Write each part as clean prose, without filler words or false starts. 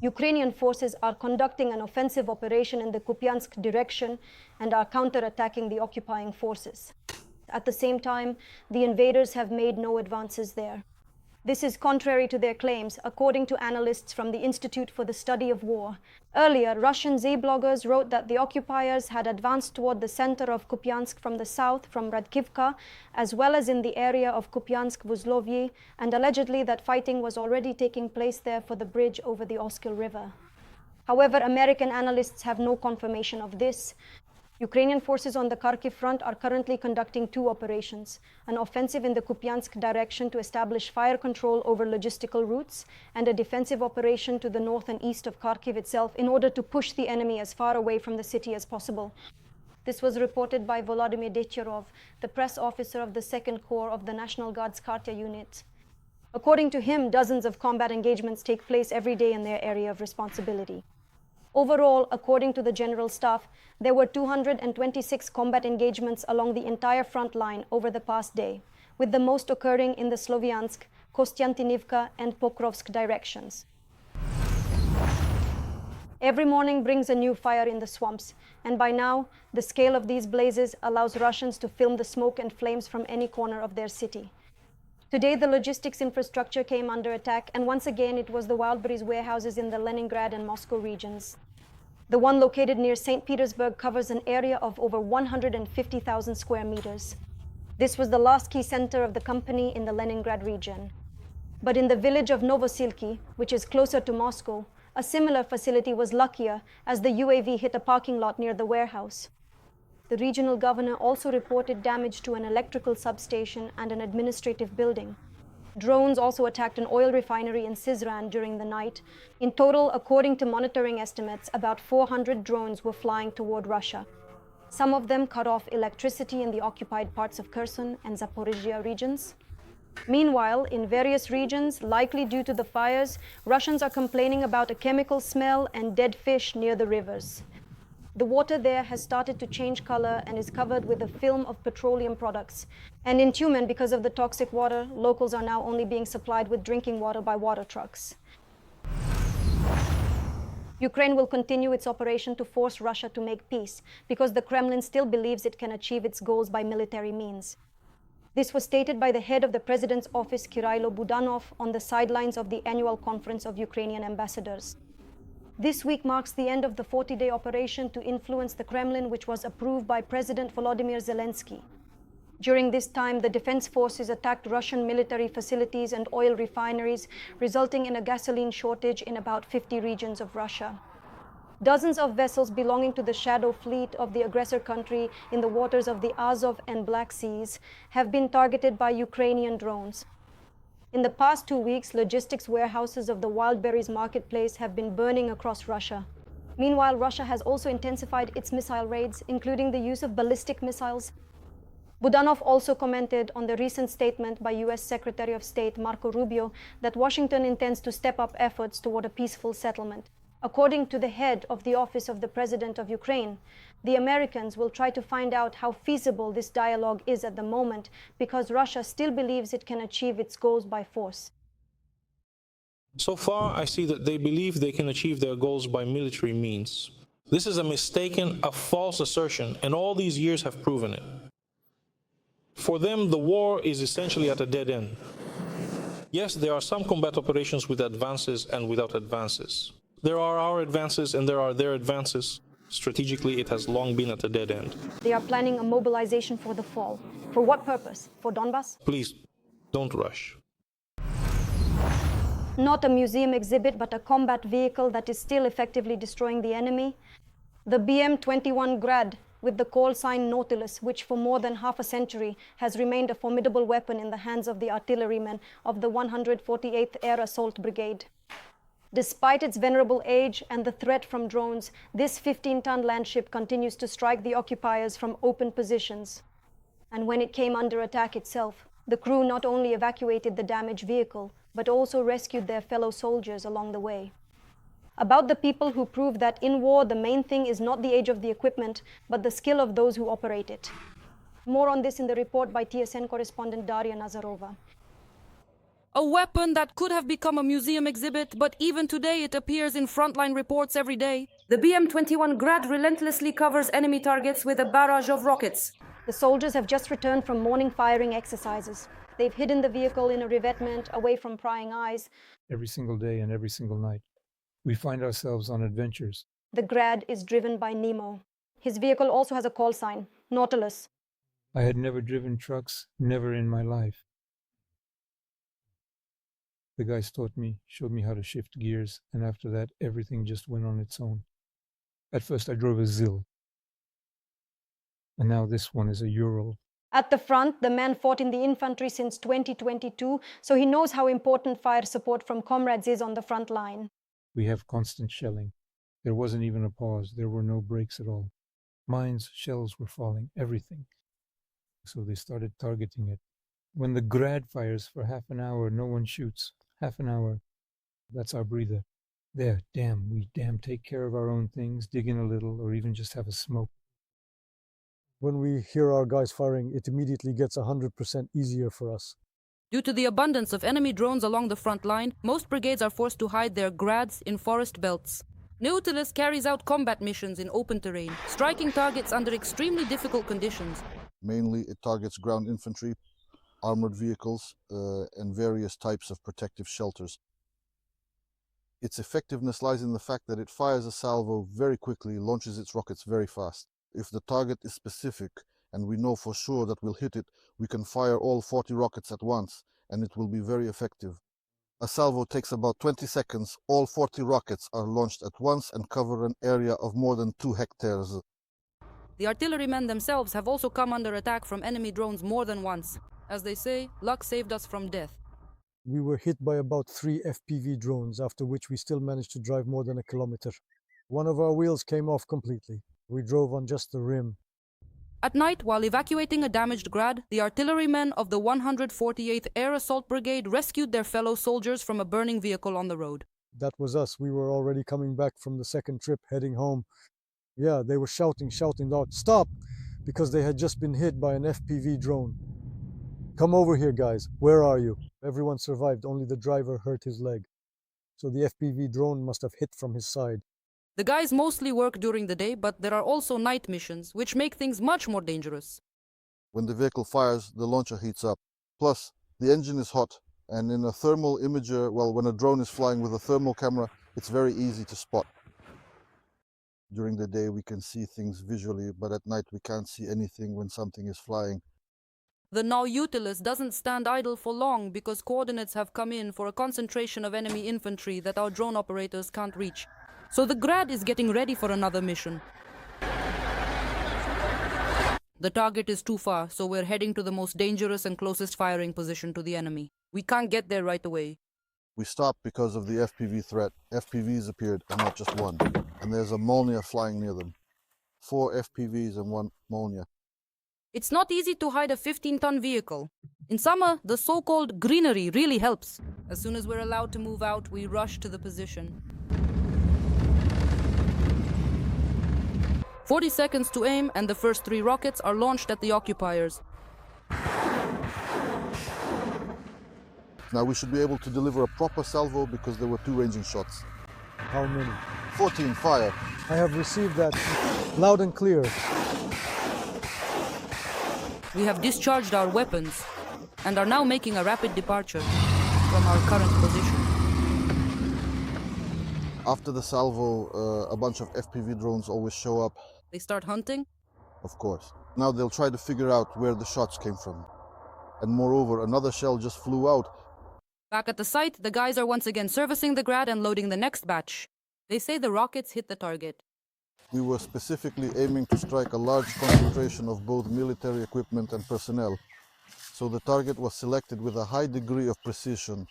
Ukrainian forces are conducting an offensive operation in the Kupyansk direction and are counterattacking the occupying forces. At the same time, the invaders have made no advances there. This is contrary to their claims, according to analysts from the Institute for the Study of War. Earlier, Russian Z-bloggers wrote that the occupiers had advanced toward the center of Kupyansk from the south, from Radkivka, as well as in the area of Kupyansk-Vuzlovyi, and allegedly that fighting was already taking place there for the bridge over the Oskil River. However, American analysts have no confirmation of this. Ukrainian forces on the Kharkiv front are currently conducting two operations, an offensive in the Kupyansk direction to establish fire control over logistical routes, and a defensive operation to the north and east of Kharkiv itself in order to push the enemy as far away from the city as possible. This was reported by Volodymyr Decherov, the press officer of the 2nd Corps of the National Guard's Karta unit. According to him, dozens of combat engagements take place every day in their area of responsibility. Overall, according to the General Staff, there were 226 combat engagements along the entire front line over the past day, with the most occurring in the Slovyansk, Kostiantinivka, and Pokrovsk directions. Every morning brings a new fire in the swamps, and by now, the scale of these blazes allows Russians to film the smoke and flames from any corner of their city. Today, the logistics infrastructure came under attack, and once again, it was the wildfires warehouses in the Leningrad and Moscow regions. The one located near St. Petersburg covers an area of over 150,000 square meters. This was the last key center of the company in the Leningrad region. But in the village of Novosilki, which is closer to Moscow, a similar facility was luckier as the UAV hit a parking lot near the warehouse. The regional governor also reported damage to an electrical substation and an administrative building. Drones also attacked an oil refinery in Syzran during the night. In total, according to monitoring estimates, about 400 drones were flying toward Russia. Some of them cut off electricity in the occupied parts of Kherson and Zaporizhia regions. Meanwhile, in various regions, likely due to the fires, Russians are complaining about a chemical smell and dead fish near the rivers. The water there has started to change color and is covered with a film of petroleum products. And in Tyumen, because of the toxic water, locals are now only being supplied with drinking water by water trucks. Ukraine will continue its operation to force Russia to make peace, because the Kremlin still believes it can achieve its goals by military means. This was stated by the head of the President's office, Kyrylo Budanov, on the sidelines of the annual conference of Ukrainian ambassadors. This week marks the end of the 40-day operation to influence the Kremlin, which was approved by President Volodymyr Zelensky. During this time, the defense forces attacked Russian military facilities and oil refineries, resulting in a gasoline shortage in about 50 regions of Russia. Dozens of vessels belonging to the shadow fleet of the aggressor country in the waters of the Azov and Black Seas have been targeted by Ukrainian drones. In the past 2 weeks, logistics warehouses of the Wildberries marketplace have been burning across Russia. Meanwhile, Russia has also intensified its missile raids, including the use of ballistic missiles. Budanov also commented on the recent statement by US Secretary of State Marco Rubio that Washington intends to step up efforts toward a peaceful settlement. According to the head of the Office of the President of Ukraine, the Americans will try to find out how feasible this dialogue is at the moment, because Russia still believes it can achieve its goals by force. So far, I see that they believe they can achieve their goals by military means. This is a false assertion, and all these years have proven it. For them, the war is essentially at a dead end. Yes, there are some combat operations with advances and without advances. There are our advances and there are their advances. Strategically, it has long been at a dead end. They are planning a mobilization for the fall. For what purpose? For Donbas? Please, don't rush. Not a museum exhibit, but a combat vehicle that is still effectively destroying the enemy. The BM-21 Grad, with the call sign Nautilus, which for more than half a century has remained a formidable weapon in the hands of the artillerymen of the 148th Air Assault Brigade. Despite its venerable age and the threat from drones, this 15-ton landship continues to strike the occupiers from open positions. And when it came under attack itself, the crew not only evacuated the damaged vehicle, but also rescued their fellow soldiers along the way. About the people who prove that in war the main thing is not the age of the equipment, but the skill of those who operate it. More on this in the report by TSN correspondent Daria Nazarova. A weapon that could have become a museum exhibit, but even today it appears in Frontline reports every day. The BM-21 Grad relentlessly covers enemy targets with a barrage of rockets. The soldiers have just returned from morning firing exercises. They've hidden the vehicle in a revetment away from prying eyes. Every single day and every single night, we find ourselves on adventures. The Grad is driven by Nemo. His vehicle also has a call sign, Nautilus. I had never driven trucks, never in my life. The guys taught me, showed me how to shift gears, and after that, everything just went on its own. At first, I drove a Zil, and now this one is a Ural. At the front, the man fought in the infantry since 2022, so he knows how important fire support from comrades is on the front line. We have constant shelling. There wasn't even a pause. There were no breaks at all. Mines, shells were falling, everything. So they started targeting it. When the Grad fires for half an hour, no one shoots. Half an hour. That's our breather. There, we take care of our own things, dig in a little, or even just have a smoke. When we hear our guys firing, it immediately gets 100% easier for us. Due to the abundance of enemy drones along the front line, most brigades are forced to hide their Grads in forest belts. Nautilus carries out combat missions in open terrain, striking targets under extremely difficult conditions. Mainly it targets ground infantry, armored vehicles, and various types of protective shelters. Its effectiveness lies in the fact that it fires a salvo very quickly, launches its rockets very fast. If the target is specific and we know for sure that we'll hit it, we can fire all 40 rockets at once and it will be very effective. A salvo takes about 20 seconds. All 40 rockets are launched at once and cover an area of more than 2 hectares. The artillerymen themselves have also come under attack from enemy drones more than once. As they say, luck saved us from death. We were hit by about 3 FPV drones, after which we still managed to drive more than a kilometer. One of our wheels came off completely. We drove on just the rim. At night, while evacuating a damaged Grad, the artillerymen of the 148th Air Assault Brigade rescued their fellow soldiers from a burning vehicle on the road. That was us. We were already coming back from the second trip, heading home. Yeah, they were shouting out, "Stop!" because they had just been hit by an FPV drone. "Come over here, guys. Where are you?" Everyone survived, only the driver hurt his leg. So the FPV drone must have hit from his side. The guys mostly work during the day, but there are also night missions, which make things much more dangerous. When the vehicle fires, the launcher heats up. Plus, the engine is hot, and in a thermal imager, well, when a drone is flying with a thermal camera, it's very easy to spot. During the day, we can see things visually, but at night, we can't see anything when something is flying. The Nautilus doesn't stand idle for long because coordinates have come in for a concentration of enemy infantry that our drone operators can't reach. So the Grad is getting ready for another mission. The target is too far, so we're heading to the most dangerous and closest firing position to the enemy. We can't get there right away. We stopped because of the FPV threat. FPVs appeared, and not just one. And there's a Molnia flying near them. 4 FPVs and 1 Molnia. It's not easy to hide a 15-ton vehicle. In summer, the so-called greenery really helps. As soon as we're allowed to move out, we rush to the position. 40 seconds to aim, and the first 3 rockets are launched at the occupiers. Now we should be able to deliver a proper salvo because there were 2 ranging shots. How many? 14, fire. I have received that loud and clear. We have discharged our weapons and are now making a rapid departure from our current position. After the salvo, a bunch of FPV drones always show up. They start hunting? Of course. Now they'll try to figure out where the shots came from. And moreover, another shell just flew out. Back at the site, the guys are once again servicing the Grad and loading the next batch. They say the rockets hit the target. We were specifically aiming to strike a large concentration of both military equipment and personnel. So the target was selected with a high degree of precision,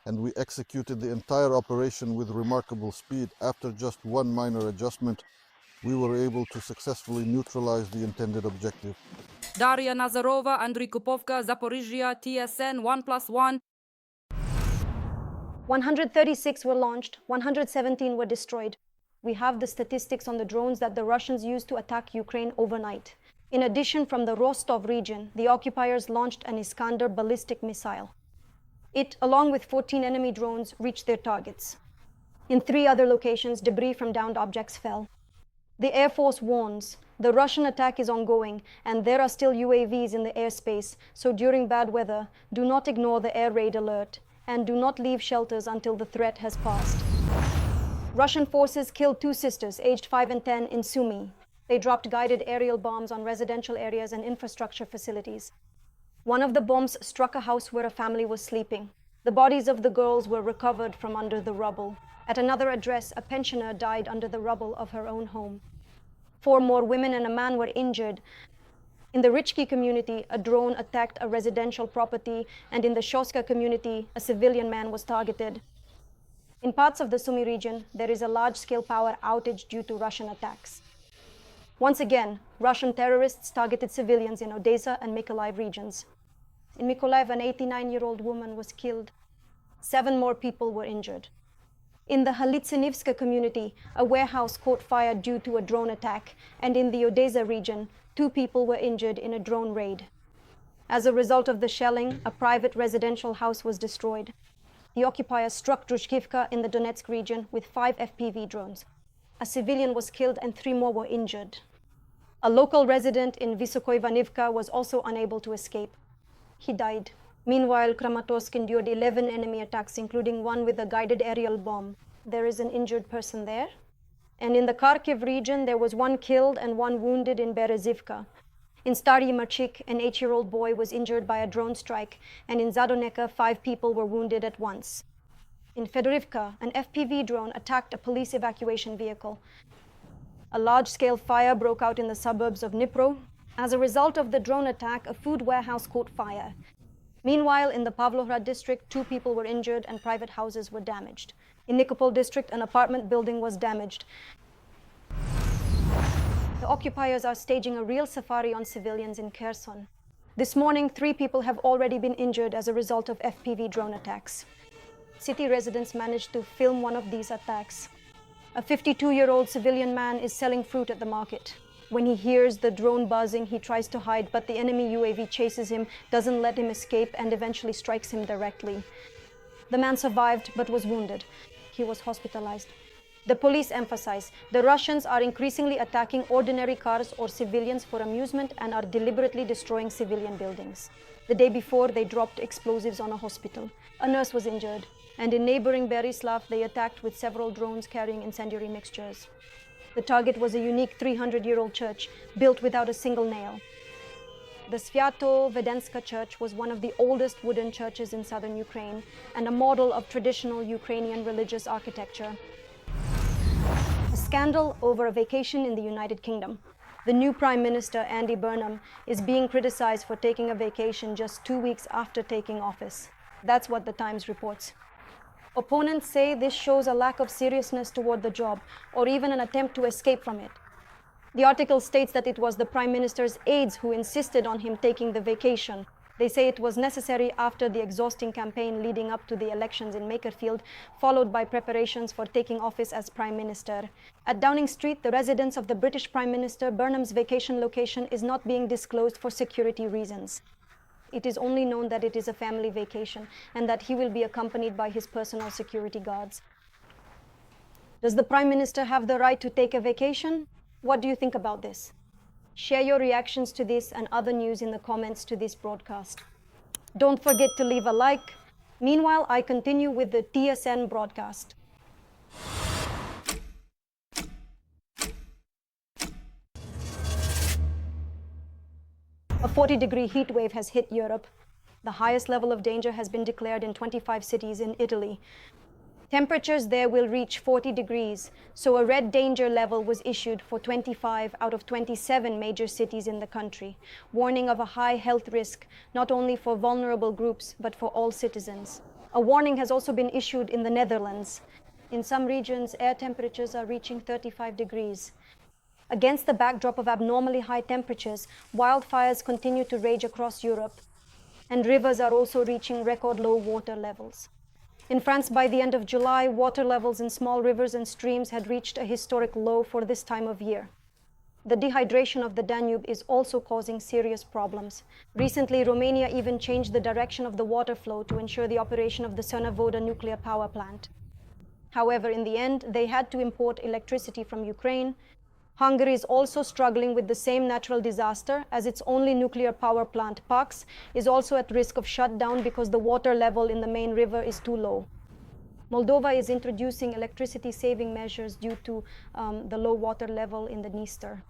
and we executed the entire operation with remarkable speed. After just one minor adjustment, we were able to successfully neutralize the intended objective. Daria Nazarova, Andriy Kupovka, Zaporizhia, TSN 1+1. 136 were launched, 117 were destroyed. We have the statistics on the drones that the Russians used to attack Ukraine overnight. In addition, from the Rostov region, the occupiers launched an Iskander ballistic missile. It, along with 14 enemy drones, reached their targets. In 3 other locations, debris from downed objects fell. The Air Force warns the Russian attack is ongoing and there are still UAVs in the airspace, so during bad weather, do not ignore the air raid alert and do not leave shelters until the threat has passed. Russian forces killed 2 sisters, aged 5 and 10, in Sumy. They dropped guided aerial bombs on residential areas and infrastructure facilities. One of the bombs struck a house where a family was sleeping. The bodies of the girls were recovered from under the rubble. At another address, a pensioner died under the rubble of her own home. 4 more women and a man were injured. In the Richki community, a drone attacked a residential property, and in the Shoska community, a civilian man was targeted. In parts of the Sumy region, there is a large-scale power outage due to Russian attacks. Once again, Russian terrorists targeted civilians in Odessa and Mykolaiv regions. In Mykolaiv, an 89-year-old woman was killed. 7 more people were injured. In the Halitsinivska community, a warehouse caught fire due to a drone attack, and in the Odessa region, 2 people were injured in a drone raid. As a result of the shelling, a private residential house was destroyed. The occupiers struck Drushkivka in the Donetsk region with 5 FPV drones. A civilian was killed and 3 more were injured. A local resident in Vysokoivanivka was also unable to escape. He died. Meanwhile, Kramatorsk endured 11 enemy attacks, including one with a guided aerial bomb. There is an injured person there. And in the Kharkiv region, there was 1 killed and 1 wounded in Berezivka. In Stary Machik, an 8-year-old boy was injured by a drone strike, and in Zadoneka, 5 people were wounded at once. In Fedorivka, an FPV drone attacked a police evacuation vehicle. A large-scale fire broke out in the suburbs of Dnipro. As a result of the drone attack, a food warehouse caught fire. Meanwhile, in the Pavlohrad district, 2 people were injured and private houses were damaged. In Nikopol district, an apartment building was damaged. The occupiers are staging a real safari on civilians in Kherson. This morning, 3 people have already been injured as a result of FPV drone attacks. City residents managed to film one of these attacks. A 52-year-old civilian man is selling fruit at the market. When he hears the drone buzzing, he tries to hide, but the enemy UAV chases him, doesn't let him escape, and eventually strikes him directly. The man survived but was wounded. He was hospitalized. The police emphasize the Russians are increasingly attacking ordinary cars or civilians for amusement and are deliberately destroying civilian buildings. The day before, they dropped explosives on a hospital. A nurse was injured. And in neighboring Berislav, they attacked with several drones carrying incendiary mixtures. The target was a unique 300-year-old church, built without a single nail. The Sviato-Vedenska church was one of the oldest wooden churches in southern Ukraine and a model of traditional Ukrainian religious architecture. A scandal over a vacation in the United Kingdom. The new Prime Minister, Andy Burnham, is being criticized for taking a vacation just 2 weeks after taking office. That's what the Times reports. Opponents say this shows a lack of seriousness toward the job, or even an attempt to escape from it. The article states that it was the Prime Minister's aides who insisted on him taking the vacation. They say it was necessary after the exhausting campaign leading up to the elections in Makerfield, followed by preparations for taking office as Prime Minister. At Downing Street, the residence of the British Prime Minister, Burnham's vacation location, is not being disclosed for security reasons. It is only known that it is a family vacation and that he will be accompanied by his personal security guards. Does the Prime Minister have the right to take a vacation? What do you think about this? Share your reactions to this and other news in the comments to this broadcast. Don't forget to leave a like. Meanwhile, I continue with the TSN broadcast. A 40-degree heat wave has hit Europe. The highest level of danger has been declared in 25 cities in Italy. Temperatures there will reach 40 degrees, so a red danger level was issued for 25 out of 27 major cities in the country, warning of a high health risk, not only for vulnerable groups, but for all citizens. A warning has also been issued in the Netherlands. In some regions, air temperatures are reaching 35 degrees. Against the backdrop of abnormally high temperatures, wildfires continue to rage across Europe, and rivers are also reaching record low water levels. In France, by the end of July, water levels in small rivers and streams had reached a historic low for this time of year. The dehydration of the Danube is also causing serious problems. Recently, Romania even changed the direction of the water flow to ensure the operation of the Cernavoda nuclear power plant. However, in the end, they had to import electricity from Ukraine. Hungary is also struggling with the same natural disaster, as its only nuclear power plant, Pax, is also at risk of shutdown because the water level in the main river is too low. Moldova is introducing electricity saving measures due to the low water level in the Dniester.